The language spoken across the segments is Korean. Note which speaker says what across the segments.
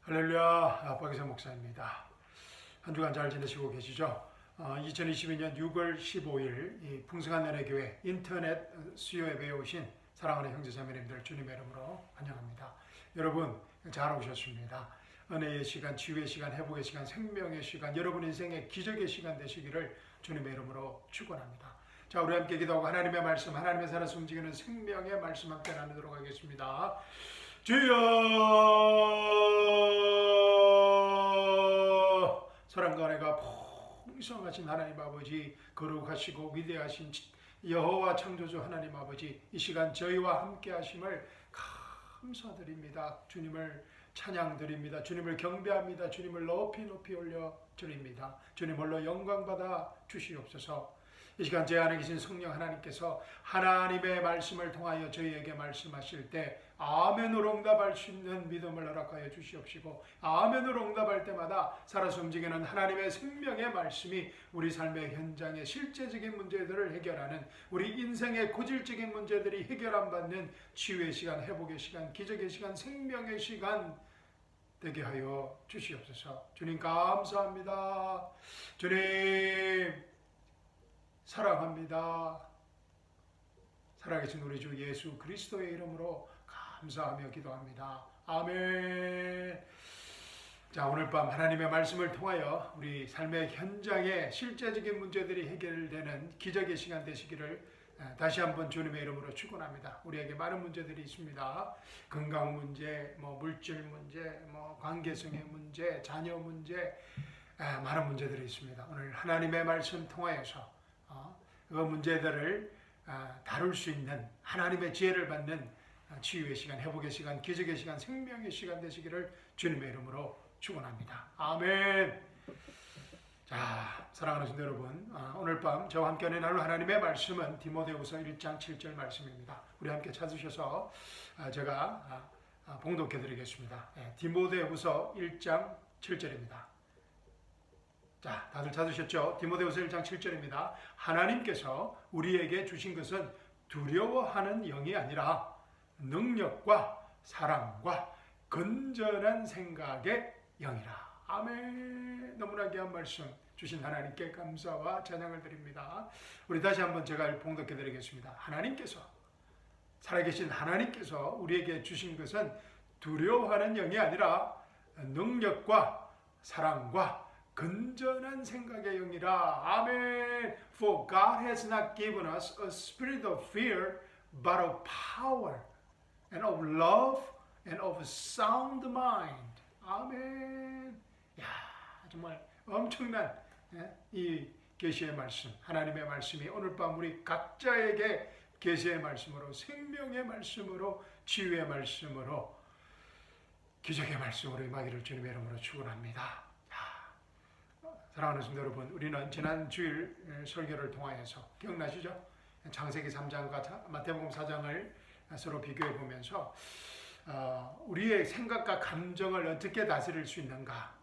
Speaker 1: 할렐루야, 박기성 목사입니다. 한 주간 잘 지내시고 계시죠? 2022년 6월 15일 이 풍성한 은혜교회 인터넷 수요 예배에 오신 사랑하는 형제자매님들 주님의 이름으로 환영합니다. 여러분 잘 오셨습니다. 은혜의 시간, 치유의 시간, 회복의 시간, 생명의 시간, 여러분 인생의 기적의 시간 되시기를 주님의 이름으로 축원합니다. 자, 우리 함께 기도하고 하나님의 말씀, 하나님의 살아서 움직이는 생명의 말씀 함께 나누도록 하겠습니다. 주여, 사랑과 은혜가 풍성하신 하나님 아버지, 거룩하시고 위대하신 여호와 창조주 하나님 아버지, 이 시간 저희와 함께 하심을 감사드립니다. 주님을 찬양드립니다. 주님을 경배합니다. 주님을 높이 올려 드립니다. 주님 홀로 영광받아 주시옵소서. 이 시간 제 안에 계신 성령 하나님께서 하나님의 말씀을 통하여 저희에게 말씀하실 때 아멘으로 응답할 수 있는 믿음을 허락하여 주시옵시고, 아멘으로 응답할 때마다 살아서 움직이는 하나님의 생명의 말씀이 우리 삶의 현장의 실제적인 문제들을 해결하는, 우리 인생의 고질적인 문제들이 해결 안 받는 치유의 시간, 회복의 시간, 기적의 시간, 생명의 시간 되게 하여 주시옵소서. 주님 감사합니다. 주님 사랑합니다. 살아계신 우리 주 예수 그리스도의 이름으로 감사하며 기도합니다. 아멘. 자, 오늘 밤 하나님의 말씀을 통하여 우리 삶의 현장에 실제적인 문제들이 해결되는 기적의 시간 되시기를 다시 한번 주님의 이름으로 축원합니다. 우리에게 많은 문제들이 있습니다. 건강 문제, 물질 문제, 관계성의 문제, 자녀 문제, 많은 문제들이 있습니다. 오늘 하나님의 말씀 통하여서 그 문제들을 다룰 수 있는 하나님의 지혜를 받는 치유의 시간, 회복의 시간, 기적의 시간, 생명의 시간 되시기를 주님의 이름으로 축원합니다. 아멘. 자, 사랑하는 성도 여러분, 오늘 밤 저와 함께 나눌 하나님의 말씀은 디모데후서 1장 7절 말씀입니다. 우리 함께 찾으셔서 제가 봉독해 드리겠습니다. 디모데후서 1장 7절입니다. 자, 다들 찾으셨죠? 디모데후서 1장 7절입니다. 하나님께서 우리에게 주신 것은 두려워하는 영이 아니라 능력과 사랑과 건전한 생각의 영이라. 아멘. 너무나 귀한 말씀 주신 하나님께 감사와 찬양을 드립니다. 우리 다시 한번 제가 봉독해 드리겠습니다. 하나님께서, 살아계신 하나님께서 우리에게 주신 것은 두려워하는 영이 아니라 능력과 사랑과 건전한 생각의 영이라. 아멘. For God has not given us a spirit of fear, but of power and of love and of sound mind. 아멘. 야, 정말 엄청난 이 계시의 말씀, 하나님의 말씀이 오늘 밤 우리 각자에게 계시의 말씀으로, 생명의 말씀으로, 치유의 말씀으로, 기적의 말씀으로 임하기를 주님의 이름으로 축원합니다. 사랑하는 성도 여러분, 우리는 지난 주일 설교를 통하여서 기억나시죠? 창세기 3장과 마태복음 4장을 서로 비교해 보면서 우리의 생각과 감정을 어떻게 다스릴 수 있는가,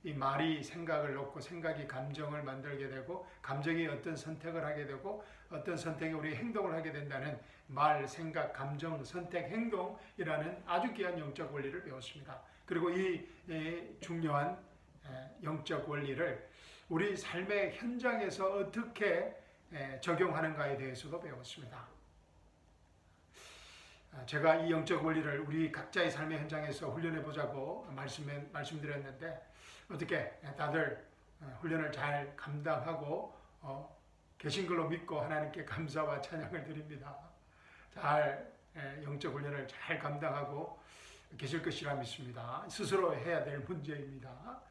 Speaker 1: 이 말이 생각을 놓고 생각이 감정을 만들게 되고 감정이 어떤 선택을 하게 되고 어떤 선택이 우리 행동을 하게 된다는 말, 생각, 감정, 선택, 행동이라는 아주 귀한 영적 원리를 배웠습니다. 그리고 이 중요한 영적 원리를 우리 삶의 현장에서 어떻게 적용하는가에 대해서도 배웠습니다. 제가 이 영적 원리를 우리 각자의 삶의 현장에서 훈련해 보자고 말씀드렸는데 어떻게 다들 훈련을 잘 감당하고 계신 걸로 믿고 하나님께 감사와 찬양을 드립니다. 잘 영적 훈련을 잘 감당하고 계실 것이라 믿습니다. 스스로 해야 될 문제입니다.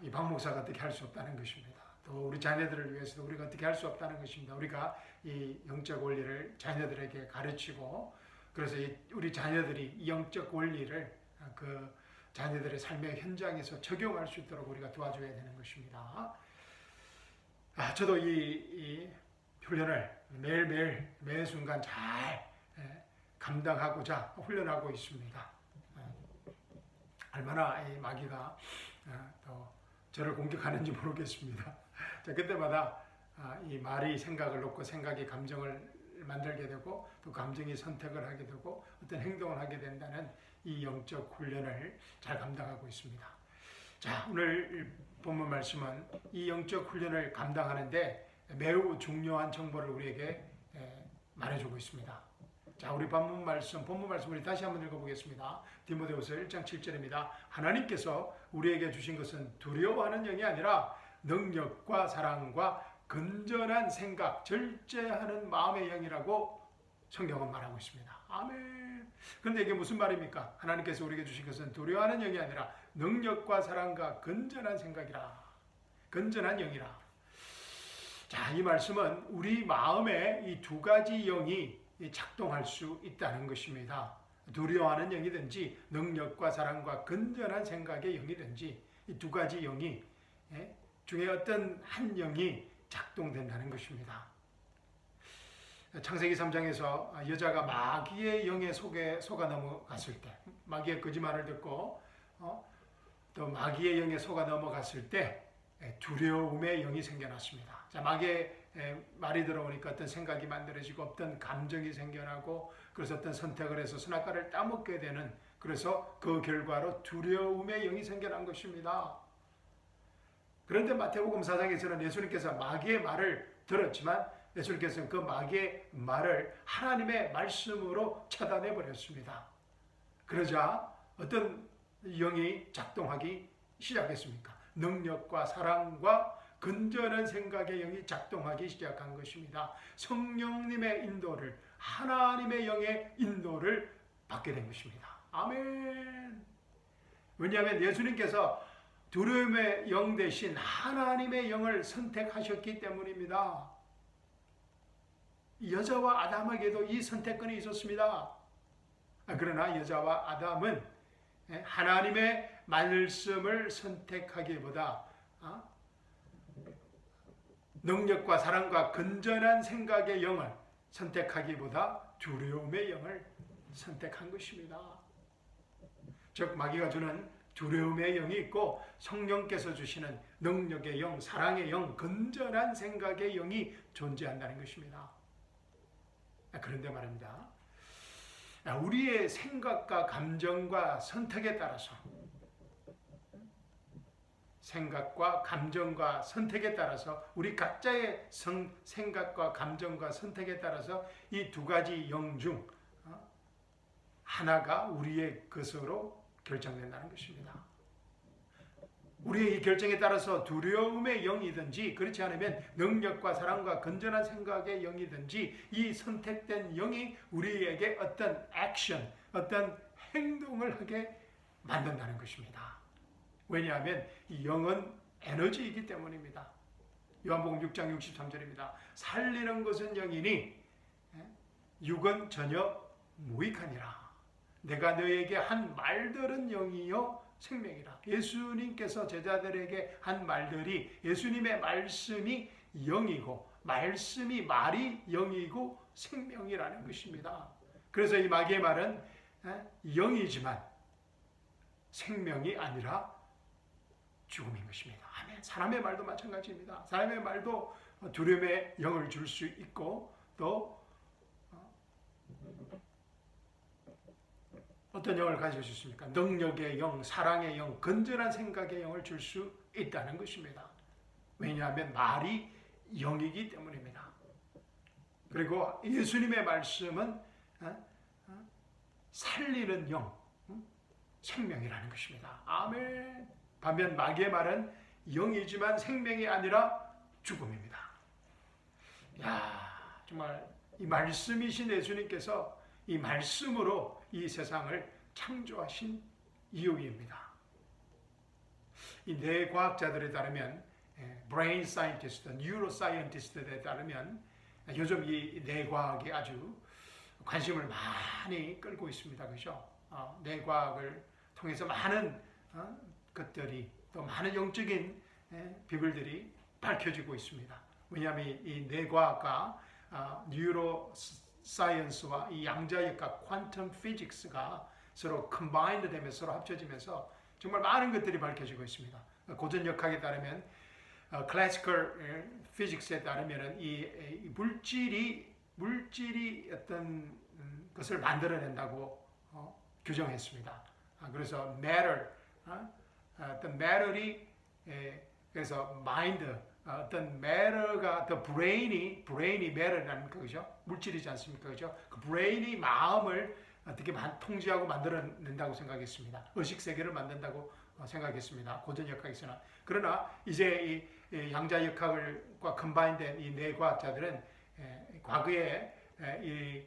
Speaker 1: 이 박 목사가 어떻게 할 수 없다는 것입니다. 또 우리 자녀들을 위해서도 우리가 어떻게 할 수 없다는 것입니다. 우리가 이 영적 원리를 자녀들에게 가르치고, 그래서 우리 자녀들이 이 영적 원리를 그 자녀들의 삶의 현장에서 적용할 수 있도록 우리가 도와줘야 되는 것입니다. 저도 이 훈련을 매일매일 매 순간 잘 감당하고자 훈련하고 있습니다. 얼마나 이 마귀가 또 저를 공격하는지 모르겠습니다. 자, 그때마다 이 말이 생각을 놓고 생각이 감정을 만들게 되고 또 감정이 선택을 하게 되고 어떤 행동을 하게 된다는 이 영적 훈련을 잘 감당하고 있습니다. 자, 오늘 본문 말씀은 이 영적 훈련을 감당하는데 매우 중요한 정보를 우리에게 말해주고 있습니다. 자, 우리 본문 말씀 우리 다시 한번 읽어보겠습니다. 디모데후서 1장 7절입니다. 하나님께서 우리에게 주신 것은 두려워하는 영이 아니라 능력과 사랑과 건전한 생각, 절제하는 마음의 영이라고 성경은 말하고 있습니다. 아멘. 그런데 이게 무슨 말입니까? 하나님께서 우리에게 주신 것은 두려워하는 영이 아니라 능력과 사랑과 건전한 생각이라. 건전한 영이라. 자, 이 말씀은 우리 마음에 이 두 가지 영이 작동할 수 있다는 것입니다. 두려워하는 영이든지 능력과 사랑과 건전한 생각의 영이든지 이 두 가지 영이 중에 어떤 한 영이 작동된다는 것입니다. 창세기 3장에서 여자가 마귀의 영에 속아 넘어갔을 때, 마귀의 거짓말을 듣고 또 마귀의 영에 속아 넘어갔을 때 두려움의 영이 생겨났습니다. 자, 마귀의 말이 들어오니까 어떤 생각이 만들어지고 어떤 감정이 생겨나고 그래서 어떤 선택을 해서 선악과를 따먹게 되는, 그래서 그 결과로 두려움의 영이 생겨난 것입니다. 그런데 마태복음 4장에서는 예수님께서 마귀의 말을 들었지만 예수님께서는 그 마귀의 말을 하나님의 말씀으로 차단해 버렸습니다. 그러자 어떤 영이 작동하기 시작했습니까? 능력과 사랑과 건전한 생각의 영이 작동하기 시작한 것입니다. 성령님의 인도를, 하나님의 영의 인도를 받게 된 것입니다. 아멘. 왜냐하면 예수님께서 두려움의 영 대신 하나님의 영을 선택하셨기 때문입니다. 여자와 아담에게도 이 선택권이 있었습니다. 그러나 여자와 아담은 하나님의 말씀을 선택하기보다 능력과 사랑과 건전한 생각의 영을 선택하기보다 두려움의 영을 선택한 것입니다. 즉 마귀가 주는 두려움의 영이 있고 성령께서 주시는 능력의 영, 사랑의 영, 건전한 생각의 영이 존재한다는 것입니다. 그런데 말입니다. 우리의 생각과 감정과 선택에 따라서, 생각과 감정과 선택에 따라서, 우리 각자의 생각과 감정과 선택에 따라서 이 두 가지 영 중 하나가 우리의 것으로 결정된다는 것입니다. 우리의 이 결정에 따라서 두려움의 영이든지 그렇지 않으면 능력과 사랑과 건전한 생각의 영이든지 이 선택된 영이 우리에게 어떤 액션, 어떤 행동을 하게 만든다는 것입니다. 왜냐하면 이 영은 에너지이기 때문입니다. 요한복음 6장 63절입니다. 살리는 것은 영이니 육은 전혀 무익하니라. 내가 너에게 한 말들은 영이요 생명이라. 예수님께서 제자들에게 한 말들이, 예수님의 말씀이 영이고 말씀이 말이 영이고 생명이라는 것입니다. 그래서 이 마귀의 말은 영이지만 생명이 아니라 죽음인 것입니다. 아멘. 사람의 말도 마찬가지입니다. 사람의 말도 두려움의 영을 줄 수 있고 또 어떤 영을 가지고 있습니까? 능력의 영, 사랑의 영, 건전한 생각의 영을 줄 수 있다는 것입니다. 왜냐하면 말이 영이기 때문입니다. 그리고 예수님의 말씀은 살리는 영, 생명이라는 것입니다. 아멘. 반면 마귀의 말은 영이지만 생명이 아니라 죽음입니다. 야, 정말 이 말씀이신 예수님께서 이 말씀으로 이 세상을 창조하신 이유입니다. 이 뇌과학자들에 따르면, 브레인 사이언티스트, 뉴로 사이언티스트에 따르면 요즘 이 뇌과학이 아주 관심을 많이 끌고 있습니다. 그렇죠? 뇌과학을 통해서 많은 것들이, 또 많은 영적인 비밀들이 밝혀지고 있습니다. 왜냐하면 이 뇌과학과 뉴로 사이언스와 이 양자역학, 퀀텀 피직스가 서로 컴바인드 되면서 서로 합쳐지면서 정말 많은 것들이 밝혀지고 있습니다. 고전역학에 따르면 클래시컬 피직스에 따르면 이 물질이 물질이 어떤 것을 만들어낸다고 규정했습니다. 그래서 matter, 어떤 matter이 그래서 mind, 어떤 matter가 the brain이 matter이라는 거죠. 물질이지 않습니까, 그죠? 그 brain이 마음을 어떻게 통제하고 만들어낸다고 생각했습니다. 의식 세계를 만든다고 생각했습니다. 고전 역학에서는. 그러나 이제 이 양자 역학과 컴바인된 이 뇌과학자들은 과거에 이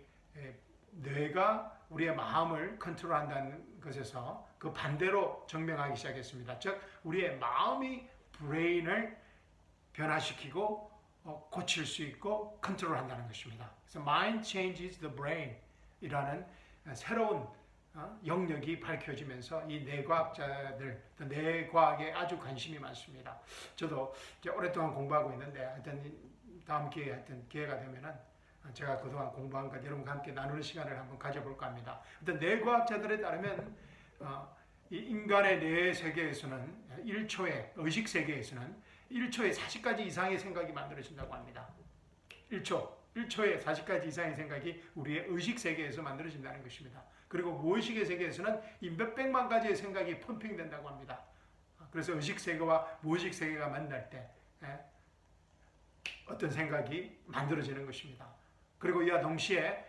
Speaker 1: 뇌가 우리의 마음을 컨트롤한다는 것에서 그 반대로 증명하기 시작했습니다. 즉 우리의 마음이 브레인을 변화시키고 고칠 수 있고 컨트롤한다는 것입니다. 그래서 mind changes the brain 이라는 새로운 영역이 밝혀지면서 이 뇌과학자들, 뇌과학에 아주 관심이 많습니다. 저도 이제 오랫동안 공부하고 있는데 하여튼 다음 기회에 하여튼 기회가 되면은 제가 그동안 공부한 것 여러분과 함께 나누는 시간을 한번 가져볼까 합니다. 일단 뇌과학자들에 따르면 이 인간의 뇌 세계에서는 1초에 의식 세계에서는 1초에 40가지 이상의 생각이 만들어진다고 합니다. 1초에 40가지 이상의 생각이 우리의 의식 세계에서 만들어진다는 것입니다. 그리고 무의식의 세계에서는 이 몇백만 가지의 생각이 펌핑된다고 합니다. 그래서 의식 세계와 무의식 세계가 만날 때 어떤 생각이 만들어지는 것입니다. 그리고 이와 동시에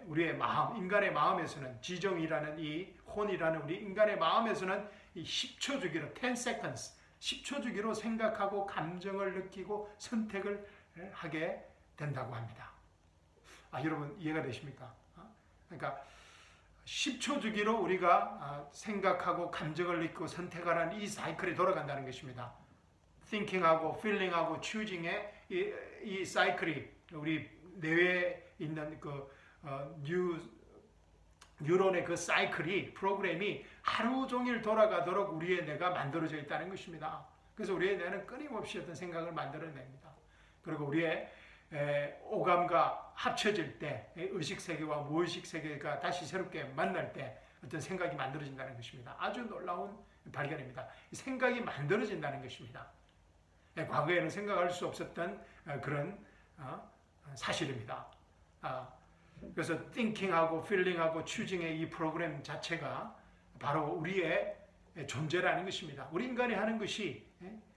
Speaker 1: 우리의 마음, 인간의 마음에서는 지정이라는 이 혼이라는 우리 인간의 마음에서는 이 10초 주기로 10 seconds, 10초 주기로 생각하고 감정을 느끼고 선택을 하게 된다고 합니다. 여러분 이해가 되십니까? 그러니까 10초 주기로 우리가 생각하고 감정을 느끼고 선택하는 이 사이클이 돌아간다는 것입니다. thinking하고 feeling하고 choosing의 이 사이클이 우리 뇌에 있는 그 뉴런의 그 사이클이 프로그램이 하루 종일 돌아가도록 우리의 뇌가 만들어져 있다는 것입니다. 그래서 우리의 뇌는 끊임없이 어떤 생각을 만들어냅니다. 그리고 우리의 오감과 합쳐질 때 의식 세계와 무의식 세계가 다시 새롭게 만날 때 어떤 생각이 만들어진다는 것입니다. 아주 놀라운 발견입니다. 생각이 만들어진다는 것입니다. 과거에는 생각할 수 없었던 그런 사실입니다. 그래서 thinking하고 feeling하고 choosing의 이 프로그램 자체가 바로 우리의 존재라는 것입니다. 우리 인간이 하는 것이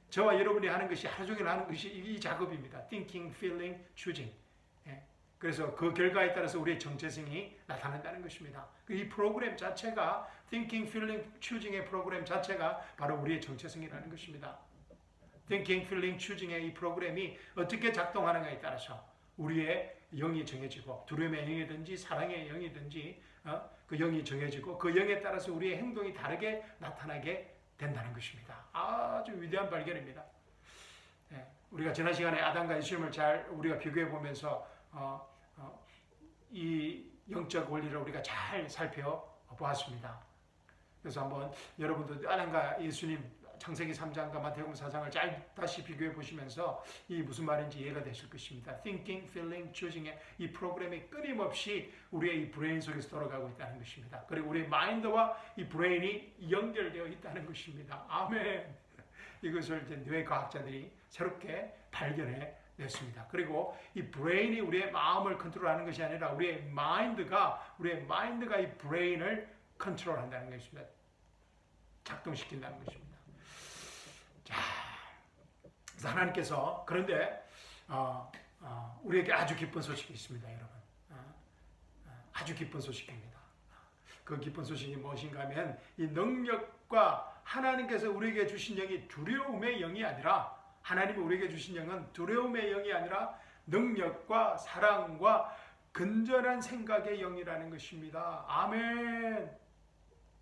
Speaker 1: 저와 여러분이 하는 것이 하루 종일 하는 것이 이 작업입니다. thinking, feeling, choosing. 그래서 그 결과에 따라서 우리의 정체성이 나타난다는 것입니다. 이 프로그램 자체가 thinking, feeling, choosing의 프로그램 자체가 바로 우리의 정체성이라는 것입니다. thinking, feeling, choosing의 이 프로그램이 어떻게 작동하는가에 따라서 우리의 영이 정해지고 두려움의 영이든지 사랑의 영이든지 그 영이 정해지고 그 영에 따라서 우리의 행동이 다르게 나타나게 된다는 것입니다. 아주 위대한 발견입니다. 우리가 지난 시간에 아담과 이브를 잘 우리가 비교해 보면서 이 영적 원리를 우리가 잘 살펴보았습니다. 그래서 한번 여러분도 아담과 예수님 창세기 3장과 마태복음 4장을 잘 다시 비교해 보시면서 이 무슨 말인지 이해가 되실 것입니다. Thinking, Feeling, Choosing의 이 프로그램이 끊임없이 우리의 이 브레인 속에서 돌아가고 있다는 것입니다. 그리고 우리의 마인드와 이 브레인이 연결되어 있다는 것입니다. 아멘. 이것을 이제 뇌과학자들이 새롭게 발견해 냈습니다. 그리고 이 브레인이 우리의 마음을 컨트롤하는 것이 아니라 우리의 마인드가 이 브레인을 컨트롤한다는 것입니다. 작동시킨다는 것입니다. 자, 그래서 하나님께서 그런데 우리에게 아주 기쁜 소식이 있습니다, 여러분. 아주 기쁜 소식입니다. 그 기쁜 소식이 무엇인가 하면 이 능력과 하나님께서 우리에게 주신 영이 두려움의 영이 아니라 하나님이 우리에게 주신 영은 두려움의 영이 아니라 능력과 사랑과 건전한 생각의 영이라는 것입니다. 아멘.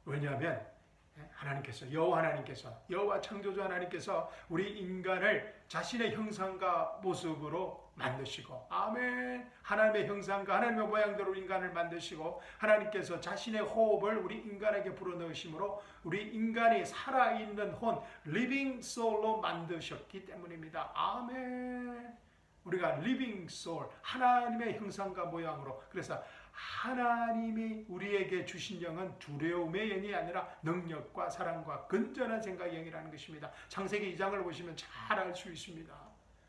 Speaker 1: 왜냐하면 여호와 창조주 하나님께서 우리 인간을 자신의 형상과 모습으로 만드시고, 아멘. 하나님의 형상과 하나님의 모양대로 인간을 만드시고, 하나님께서 자신의 호흡을 우리 인간에게 불어넣으심으로 우리 인간이 살아있는 혼, living soul로 만드셨기 때문입니다. 아멘. 우리가 living soul, 하나님의 형상과 모양으로, 그래서 하나님이 우리에게 주신 영은 두려움의 영이 아니라 능력과 사랑과 건전한 생각의 영이라는 것입니다. 창세기 2장을 보시면 잘 알 수 있습니다.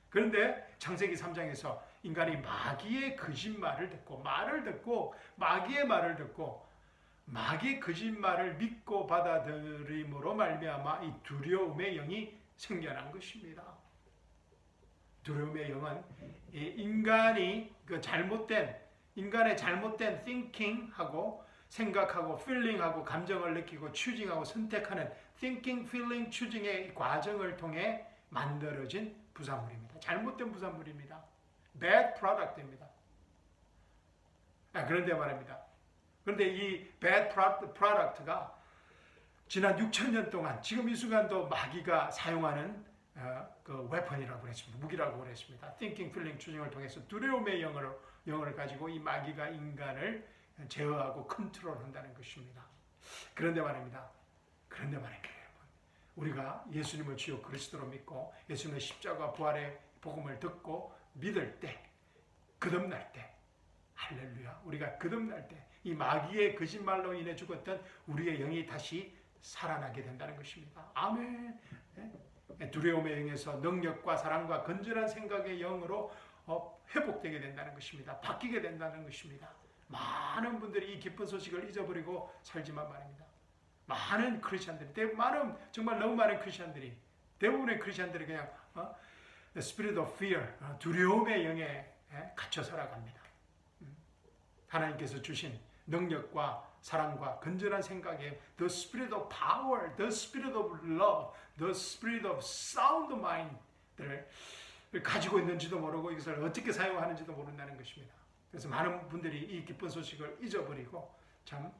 Speaker 1: 그런데 창세기 3장에서 인간이 마귀의 거짓말을 듣고 말을 듣고 마귀의 말을 듣고 마귀의 거짓말을 믿고 받아들임으로 말미암아 이 두려움의 영이 생겨난 것입니다. 두려움의 영은 인간이 인간의 잘못된 thinking하고 생각하고 feeling하고 감정을 느끼고 choosing하고 선택하는 thinking, feeling, choosing의 과정을 통해 만들어진 부산물입니다. 잘못된 부산물입니다. bad product입니다. 그런데 말입니다. 그런데 이 bad product가 지난 6,000년 동안 지금 이 순간도 마귀가 사용하는 그 웨펀이라고 그랬습니다. 무기라고 그랬습니다. thinking, feeling, choosing을 통해서 두려움의 영을 가지고 이 마귀가 인간을 제어하고 컨트롤한다는 것입니다. 그런데 말입니다. 여러분, 우리가 예수님을 주요 그리스도로 믿고 예수님의 십자가 부활의 복음을 듣고 믿을 때, 거듭날 때, 할렐루야, 우리가 거듭날 때 이 마귀의 거짓말로 인해 죽었던 우리의 영이 다시 살아나게 된다는 것입니다. 아멘. 두려움의 영에서 능력과 사랑과 건전한 생각의 영으로 회복되게 된다는 것입니다. 바뀌게 된다는 것입니다. 많은 분들이 이 기쁜 소식을 잊어버리고 살지만 말입니다. 많은 크리스천들이, 정말 너무 많은 크리스천들이, 대부분의 크리스천들이 그냥 Spirit of Fear, 두려움의 영에 갇혀 살아갑니다. 하나님께서 주신 능력과 사랑과 건전한 생각에 The Spirit of Power, The Spirit of Love, The Spirit of Sound Mind를 가지고 있는지도 모르고 이것을 어떻게 사용하는지도 모른다는 것입니다. 그래서 많은 분들이 이 기쁜 소식을 잊어버리고 참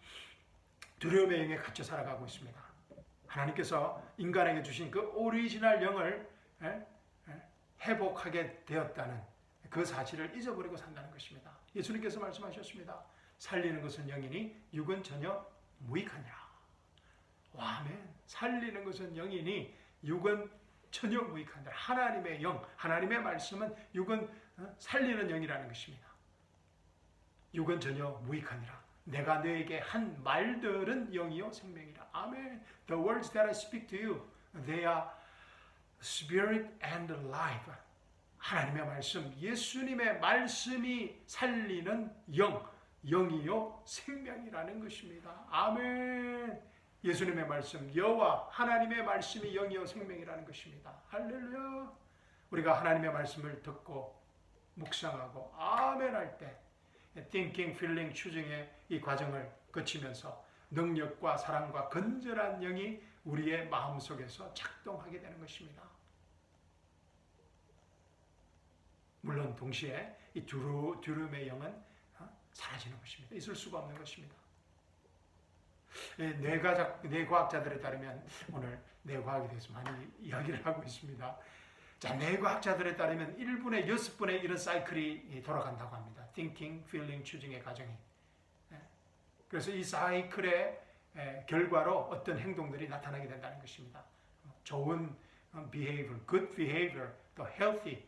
Speaker 1: 두려움의 영에 갇혀 살아가고 있습니다. 하나님께서 인간에게 주신 그 오리지널 영을 회복하게 되었다는 그 사실을 잊어버리고 산다는 것입니다. 예수님께서 말씀하셨습니다. 살리는 것은 영이니 육은 전혀 무익하니라. 아멘. 살리는 것은 영이니 육은 전혀 무익하니라. 하나님의 영, 하나님의 말씀은 육은 살리는 영이라는 것입니다. 육은 전혀 무익하니라. 내가 너에게 한 말들은 영이요 생명이라. 아멘. The words that I speak to you, they are spirit and life. 하나님의 말씀, 예수님의 말씀이 살리는 영이요 생명이라는 것입니다. 아멘. 예수님의 말씀, 여호와 하나님의 말씀이 영이요 생명이라는 것입니다. 할렐루야. 우리가 하나님의 말씀을 듣고 묵상하고 아멘 할 때 thinking, feeling, choosing의 이 과정을 거치면서 능력과 사랑과 건전한 영이 우리의 마음속에서 작동하게 되는 것입니다. 물론 동시에 이 두려움의 영은 사라지는 것입니다. 있을 수가 없는 것입니다. 뇌과학자들에 따르면 오늘 뇌과학에 대해서 많이 이야기를 하고 있습니다. 자, 뇌과학자들에 따르면 1분에 6분의 이런 사이클이 돌아간다고 합니다. Thinking, Feeling, Choosing의 과정이. 그래서 이 사이클의 결과로 어떤 행동들이 나타나게 된다는 것입니다. 좋은 behavior, good behavior, 또 healthy,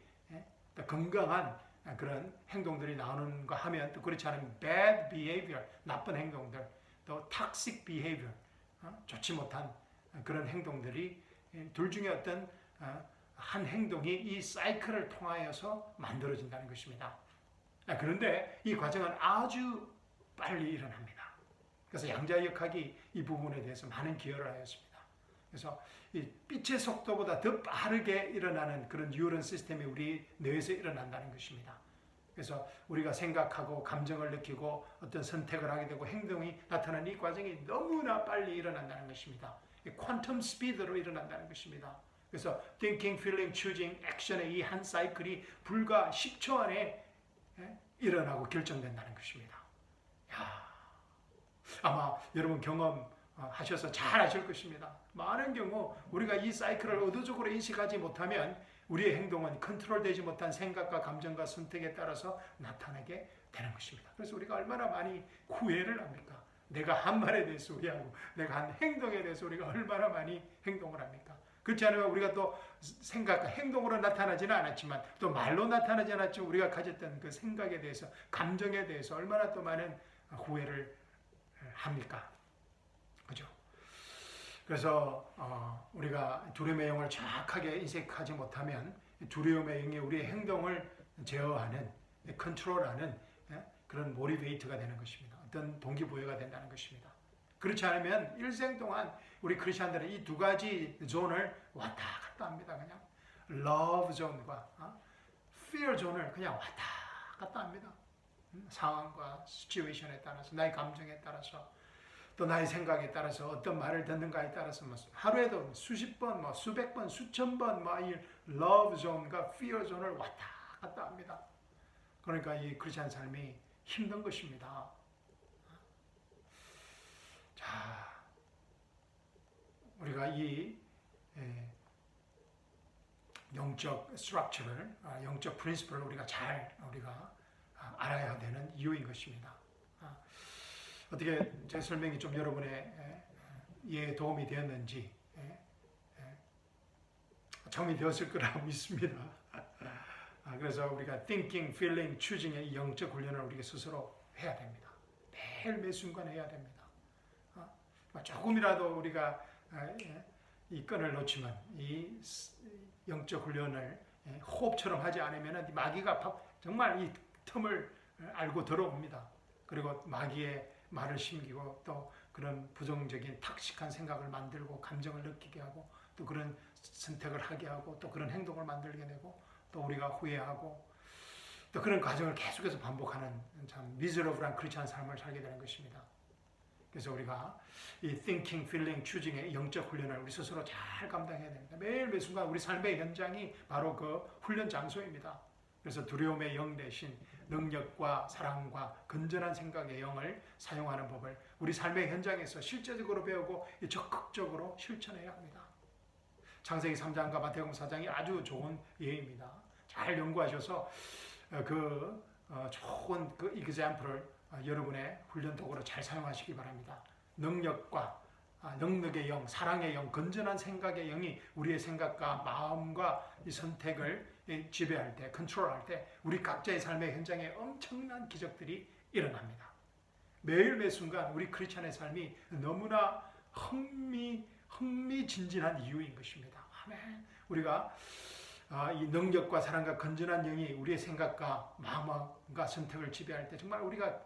Speaker 1: 또 건강한 그런 행동들이 나오는가 하면 또 그렇지 않으면 bad behavior, 나쁜 행동들, 또 toxic behavior, 좋지 못한 그런 행동들이 둘 중에 어떤 한 행동이 이 사이클을 통하여서 만들어진다는 것입니다. 그런데 이 과정은 아주 빨리 일어납니다. 그래서 양자역학이 이 부분에 대해서 많은 기여를 하였습니다. 그래서 이 빛의 속도보다 더 빠르게 일어나는 그런 뉴런 시스템이 우리 뇌에서 일어난다는 것입니다. 그래서 우리가 생각하고 감정을 느끼고 어떤 선택을 하게 되고 행동이 나타나는 이 과정이 너무나 빨리 일어난다는 것입니다. 퀀텀 스피드로 일어난다는 것입니다. 그래서 thinking, feeling, choosing, action의 이 한 사이클이 불과 10초 안에 일어나고 결정된다는 것입니다. 아마 여러분 경험하셔서 잘 아실 것입니다. 많은 경우 우리가 이 사이클을 의도적으로 인식하지 못하면 우리의 행동은 컨트롤되지 못한 생각과 감정과 선택에 따라서 나타나게 되는 것입니다. 그래서 우리가 얼마나 많이 후회를 합니까? 내가 한 말에 대해서 후회하고 내가 한 행동에 대해서 우리가 얼마나 많이 행동을 합니까? 그렇지 않으면 우리가 또 생각과 행동으로 나타나지는 않았지만 또 말로 나타나지 않았지만 우리가 가졌던 그 생각에 대해서 감정에 대해서 얼마나 또 많은 후회를 합니까? 그죠? 그래서 우리가 두려움의 영을 정확하게 인식하지 못하면 두려움의 영이 우리의 행동을 제어하는 컨트롤하는 그런 모티베이터가 되는 것입니다. 어떤 동기부여가 된다는 것입니다. 그렇지 않으면 일생 동안 우리 크리스천들은 이 두 가지 존을 왔다 갔다 합니다. 그냥 love 존과 fear 존을 그냥 왔다 갔다 합니다. 상황과 시츄에이션에 따라서, 나의 감정에 따라서, 또 나의 생각에 따라서, 어떤 말을 듣는가에 따라서 하루에도 수십 번, 수백 번, 수천 번 이 love 존과 fear 존을 왔다 갔다 합니다. 그러니까 이 크리스천 삶이 힘든 것입니다. 자, 우리가 이 영적 스트럭처를, 영적 프린시플을 우리가 잘 알아야 되는 이유인 것입니다. 어떻게 제 설명이 좀 여러분의 이해에 도움이 되었는지 정이 되었을 거라 믿습니다. 그래서 우리가 thinking, feeling, choosing의 영적 훈련을 우리가 스스로 해야 됩니다. 매일 매 순간 해야 됩니다. 조금이라도 우리가 이 끈을 놓치면 이 영적 훈련을 호흡처럼 하지 않으면 마귀가 정말 이 틈을 알고 들어옵니다. 그리고 마귀의 말을 심기고 또 그런 부정적인 탁식한 생각을 만들고 감정을 느끼게 하고 또 그런 선택을 하게 하고 또 그런 행동을 만들게 되고 또 우리가 후회하고 또 그런 과정을 계속해서 반복하는 참 미저러블한 크리스찬 삶을 살게 되는 것입니다. 그래서 우리가 이 thinking, feeling, choosing의 영적 훈련을 우리 스스로 잘 감당해야 됩니다. 매일 매 순간 우리 삶의 현장이 바로 그 훈련 장소입니다. 그래서 두려움의 영 대신 능력과 사랑과 건전한 생각의 영을 사용하는 법을 우리 삶의 현장에서 실제적으로 배우고 적극적으로 실천해야 합니다. 창세기 3장과 마태복음 4장이 아주 좋은 예입니다. 잘 연구하셔서 좋은 그 example을 여러분의 훈련 도구로 잘 사용하시기 바랍니다. 능력과 능력의 영, 사랑의 영, 건전한 생각의 영이 우리의 생각과 마음과 이 선택을 지배할 때, 컨트롤할 때 우리 각자의 삶의 현장에 엄청난 기적들이 일어납니다. 매일 매 순간 우리 크리스찬의 삶이 너무나 흥미진진한 이유인 것입니다. 아멘. 우리가 이 능력과 사랑과 건전한 영이 우리의 생각과 마음과 선택을 지배할 때 정말 우리가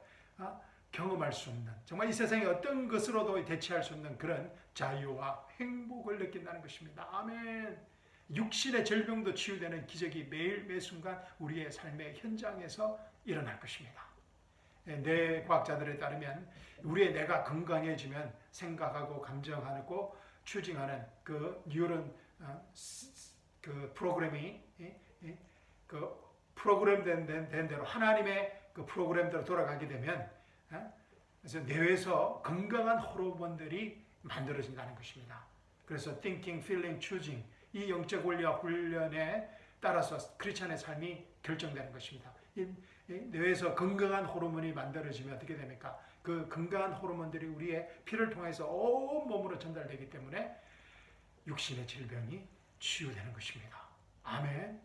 Speaker 1: 경험할 수 없는, 정말 이 세상에 어떤 것으로도 대체할 수 없는 그런 자유와 행복을 느낀다는 것입니다. 아멘. 육신의 질병도 치유되는 기적이 매일 매 순간 우리의 삶의 현장에서 일어날 것입니다. 뇌과학자들에 따르면 우리의 뇌가 건강해지면 생각하고 감정하고 추징하는 그 뉴런 그 프로그램이 그 프로그램된 대로 하나님의 그 프로그램대로 돌아가게 되면 그래서 뇌에서 건강한 호르몬들이 만들어진다는 것입니다. 그래서 thinking, feeling, choosing 이 영적 원리와 훈련에 따라서 크리스찬의 삶이 결정되는 것입니다. 이 뇌에서 건강한 호르몬이 만들어지면 어떻게 됩니까? 그 건강한 호르몬들이 우리의 피를 통해서 온 몸으로 전달되기 때문에 육신의 질병이 치유되는 것입니다. 아멘.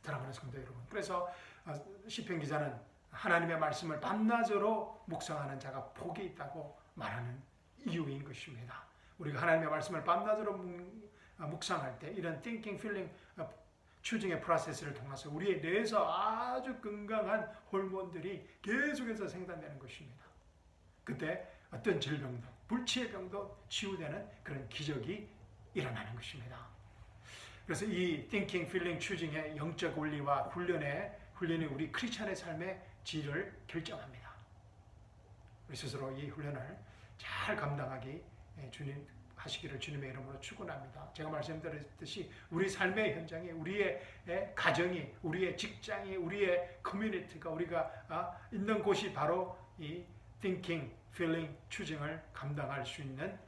Speaker 1: 사랑하는 성도 여러분, 그래서 시편 기자는 하나님의 말씀을 밤낮으로 묵상하는 자가 복이 있다고 말하는 이유인 것입니다. 우리가 하나님의 말씀을 밤낮으로 묵상할 때 이런 thinking, feeling, choosing의 프로세스를 통해서 우리의 뇌에서 아주 건강한 호르몬들이 계속해서 생산되는 것입니다. 그때 어떤 질병도, 불치의 병도 치유되는 그런 기적이 일어나는 것입니다. 그래서 이 thinking, feeling, choosing의 영적 원리와 훈련이 우리 크리스찬의 삶의 질을 결정합니다. 우리 스스로 이 훈련을 잘 감당하기 하시기를 주님의 이름으로 축원합니다. 제가 말씀드렸듯이 우리 삶의 현장에 우리의 가정이, 우리의 직장이, 우리의 커뮤니티가 우리가 있는 곳이 바로 이 thinking, feeling, choosing을 감당할 수 있는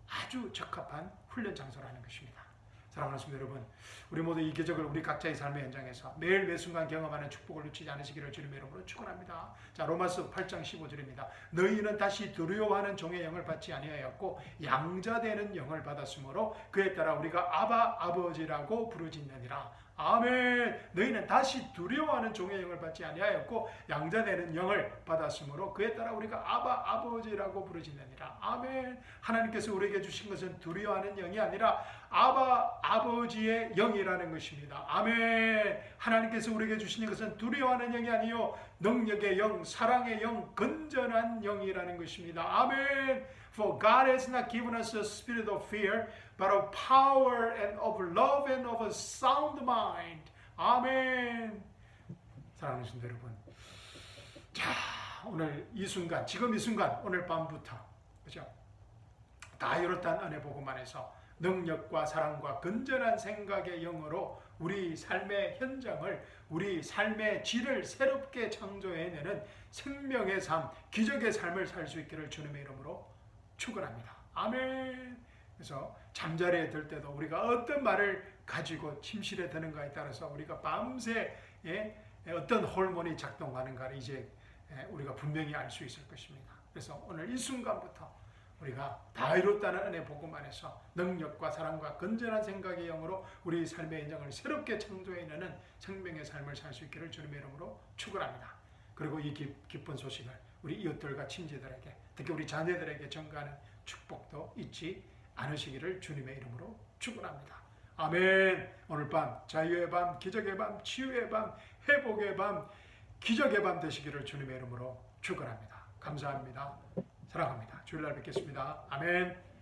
Speaker 1: 아주 적합한 훈련 장소라는 것입니다. 사랑하는 성도 여러분, 우리 모두 이 기적을 우리 각자의 삶의 현장에서 매일 매 순간 경험하는 축복을 놓치지 않으시기를 주님의 이름으로 축원합니다. 자, 로마서 8장 15절입니다. 너희는 다시 두려워하는 종의 영을 받지 아니하였고 양자되는 영을 받았으므로 그에 따라 우리가 아바 아버지라고 부르짖느니라. 아멘. 너희는 다시 두려워하는 종의 영을 받지 아니하였고 양자되는 영을 받았으므로 그에 따라 우리가 아바 아버지라고 부르짖느니라. 아멘. 하나님께서 우리에게 주신 것은 두려워하는 영이 아니라 아바 아버지의 영이라는 것입니다. 아멘. 하나님께서 우리에게 주신 것은 두려워하는 영이 아니요 능력의 영, 사랑의 영, 건전한 영이라는 것입니다. 아멘. For God has not given us a spirit of fear, but of power and of love and of a sound mind. 아멘. 사랑하는 성도 여러분, 자, 오늘 이 순간, 지금 이 순간, 오늘 밤부터, 그죠? 다 이렇단 은혜 복음 안에서 능력과 사랑과 건전한 생각의 영으로 우리 삶의 현장을, 우리 삶의 질을 새롭게 창조해내는 생명의 삶, 기적의 삶을 살 수 있기를 주님의 이름으로 축원합니다. 아멘. 그래서 잠자리에 들 때도 우리가 어떤 말을 가지고 침실에 드는가에 따라서 우리가 밤새 어떤 호르몬이 작동하는가를 이제 우리가 분명히 알 수 있을 것입니다. 그래서 오늘 이 순간부터 우리가 다 이뤘다는 은혜 복음 안에서 능력과 사랑과 건전한 생각의 영으로 우리 삶의 인정을 새롭게 창조해내는 생명의 삶을 살 수 있기를 주님의 이름으로 축원합니다. 그리고 이 기쁜 소식을 우리 이웃들과 친지들에게, 특히 우리 자녀들에게 전가하는 축복도 잊지 않으시기를 주님의 이름으로 축원합니다. 아멘. 오늘 밤 자유의 밤, 기적의 밤, 치유의 밤, 회복의 밤, 기적의 밤 되시기를 주님의 이름으로 축원합니다. 감사합니다. 사랑합니다. 주일날 뵙겠습니다. 아멘.